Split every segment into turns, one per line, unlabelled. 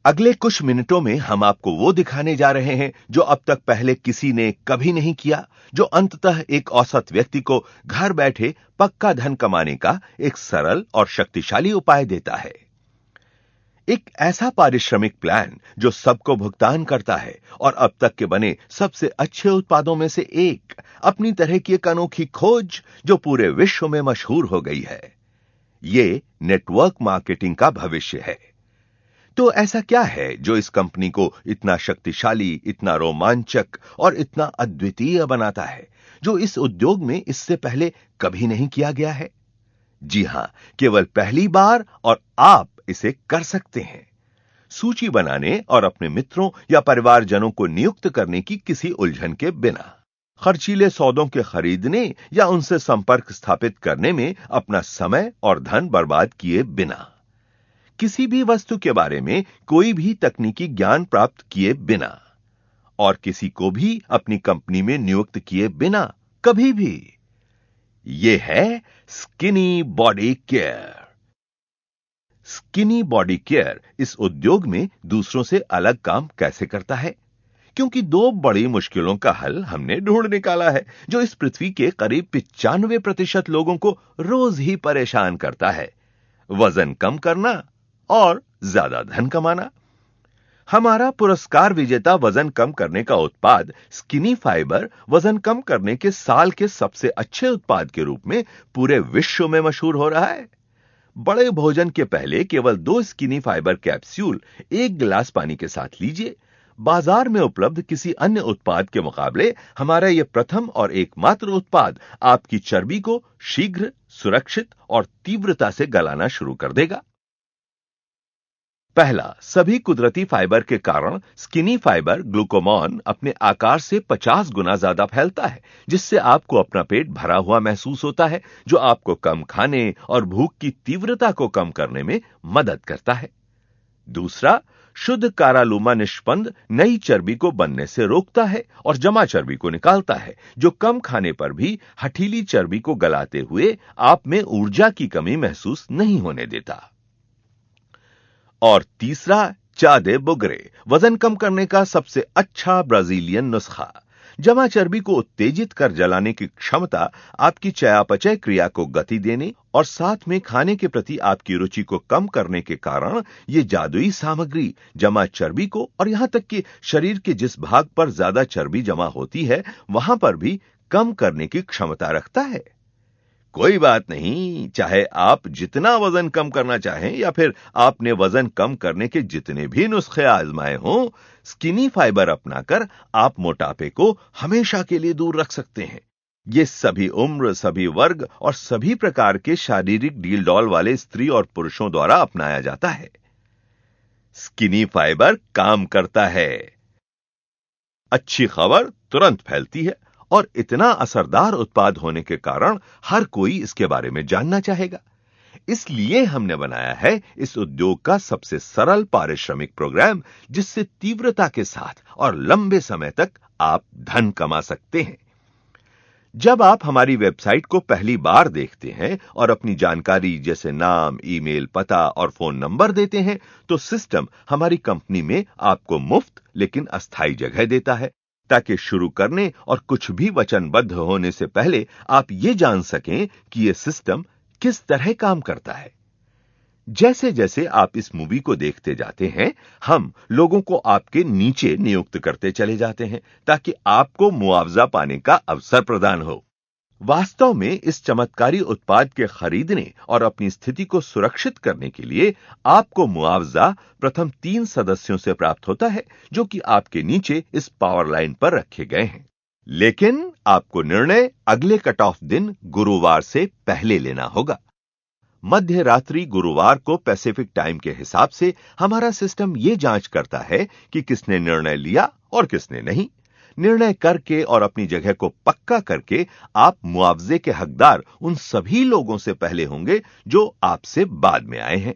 अगले कुछ मिनटों में हम आपको वो दिखाने जा रहे हैं जो अब तक पहले किसी ने कभी नहीं किया, जो अंततः एक औसत व्यक्ति को घर बैठे पक्का धन कमाने का एक सरल और शक्तिशाली उपाय देता है। एक ऐसा पारिश्रमिक प्लान जो सबको भुगतान करता है और अब तक के बने सबसे अच्छे उत्पादों में से एक, अपनी तरह की एक अनोखी खोज जो पूरे विश्व में मशहूर हो गई है। ये नेटवर्क मार्केटिंग का भविष्य है। तो ऐसा क्या है जो इस कंपनी को इतना शक्तिशाली, इतना रोमांचक और इतना अद्वितीय बनाता है, जो इस उद्योग में इससे पहले कभी नहीं किया गया है? जी हां, केवल पहली बार, और आप इसे कर सकते हैं। सूची बनाने और अपने मित्रों या परिवारजनों को नियुक्त करने की किसी उलझन के बिना, खर्चीले सौदों के खरीदने या उनसे संपर्क स्थापित करने में अपना समय और धन बर्बाद किए बिना, किसी भी वस्तु के बारे में कोई भी तकनीकी ज्ञान प्राप्त किए बिना, और किसी को भी अपनी कंपनी में नियुक्त किए बिना, कभी भी। यह है skinny body care. Skinny body care इस उद्योग में दूसरों से अलग काम कैसे करता है? क्योंकि दो बड़ी मुश्किलों का हल हमने ढूंढ निकाला है, जो इस पृथ्वी के करीब 95% लोगों को रोज ही परेशान करता है: वजन कम करना और ज्यादा धन कमाना। हमारा पुरस्कार विजेता वजन कम करने का उत्पाद स्किनी फाइबर वजन कम करने के साल के सबसे अच्छे उत्पाद के रूप में पूरे विश्व में मशहूर हो रहा है। बड़े भोजन के पहले केवल 2 स्किनी फाइबर कैप्सूल 1 गिलास पानी के साथ लीजिए। बाजार में उपलब्ध किसी अन्य उत्पाद के मुकाबले हमारा यह प्रथम और एकमात्र उत्पाद आपकी चर्बी को शीघ्र, सुरक्षित और तीव्रता से गलाना शुरू कर देगा। पहला, सभी कुदरती फाइबर के कारण स्किनी फाइबर ग्लूकोमॉन अपने आकार से 50 गुना ज्यादा फैलता है, जिससे आपको अपना पेट भरा हुआ महसूस होता है, जो आपको कम खाने और भूख की तीव्रता को कम करने में मदद करता है। दूसरा, शुद्ध कारालूमा निष्पंद नई चर्बी को बनने से रोकता है और जमा चर्बी को निकालता है, जो कम खाने पर भी हठीली चर्बी को गलाते हुए आप में ऊर्जा की कमी महसूस नहीं होने देता। और तीसरा, चादे बुगरे, वजन कम करने का सबसे अच्छा ब्राजीलियन नुस्खा। जमा चर्बी को उत्तेजित कर जलाने की क्षमता आपकी चयापचय क्रिया को गति देने और साथ में खाने के प्रति आपकी रुचि को कम करने के कारण यह जादुई सामग्री जमा चर्बी को, और यहां तक कि शरीर के जिस भाग पर ज्यादा चर्बी जमा होती है वहां पर भी कम करने की क्षमता रखता है। कोई बात नहीं, चाहे आप जितना वजन कम करना चाहें या फिर आपने वजन कम करने के जितने भी नुस्खे आजमाए हों, स्किनी फाइबर अपनाकर आप मोटापे को हमेशा के लिए दूर रख सकते हैं। ये सभी उम्र, सभी वर्ग और सभी प्रकार के शारीरिक डील डॉल वाले स्त्री और पुरुषों द्वारा अपनाया जाता है। स्किनी फाइबर काम करता है। अच्छी खबर तुरंत फैलती है और इतना असरदार उत्पाद होने के कारण हर कोई इसके बारे में जानना चाहेगा। इसलिए हमने बनाया है इस उद्योग का सबसे सरल पारिश्रमिक प्रोग्राम, जिससे तीव्रता के साथ और लंबे समय तक आप धन कमा सकते हैं। जब आप हमारी वेबसाइट को पहली बार देखते हैं और अपनी जानकारी जैसे नाम, ईमेल, पता और फोन नंबर देते हैं, तो सिस्टम हमारी कंपनी में आपको मुफ्त लेकिन अस्थायी जगह देता है, ताकि शुरू करने और कुछ भी वचनबद्ध होने से पहले आप ये जान सकें कि यह सिस्टम किस तरह काम करता है। जैसे जैसे आप इस मूवी को देखते जाते हैं, हम लोगों को आपके नीचे नियुक्त करते चले जाते हैं, ताकि आपको मुआवजा पाने का अवसर प्रदान हो। वास्तव में इस चमत्कारी उत्पाद के खरीदने और अपनी स्थिति को सुरक्षित करने के लिए आपको मुआवजा प्रथम 3 सदस्यों से प्राप्त होता है, जो कि आपके नीचे इस पावर लाइन पर रखे गए हैं। लेकिन आपको निर्णय अगले कट ऑफ दिन गुरुवार से पहले लेना होगा। मध्य रात्रि गुरुवार को पैसिफिक टाइम के हिसाब से हमारा सिस्टम यह जांच करता है कि किसने निर्णय लिया और किसने नहीं। निर्णय करके और अपनी जगह को पक्का करके आप मुआवजे के हकदार उन सभी लोगों से पहले होंगे जो आपसे बाद में आए हैं।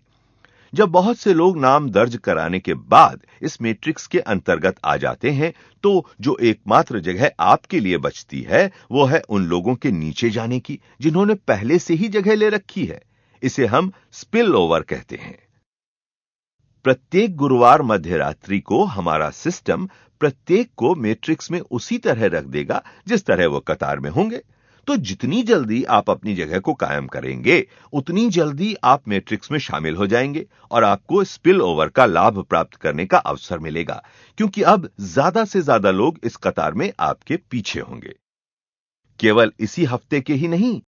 जब बहुत से लोग नाम दर्ज कराने के बाद इस मैट्रिक्स के अंतर्गत आ जाते हैं, तो जो एकमात्र जगह आपके लिए बचती है वो है उन लोगों के नीचे जाने की जिन्होंने पहले से ही जगह ले रखी है। इसे हम स्पिल ओवर कहते हैं। प्रत्येक गुरुवार मध्य रात्रि को हमारा सिस्टम प्रत्येक को मैट्रिक्स में उसी तरह रख देगा जिस तरह वो कतार में होंगे। तो जितनी जल्दी आप अपनी जगह को कायम करेंगे, उतनी जल्दी आप मैट्रिक्स में शामिल हो जाएंगे और आपको स्पिल ओवर का लाभ प्राप्त करने का अवसर मिलेगा, क्योंकि अब ज्यादा से ज्यादा लोग इस कतार में आपके पीछे होंगे। केवल इसी हफ्ते के ही नहीं,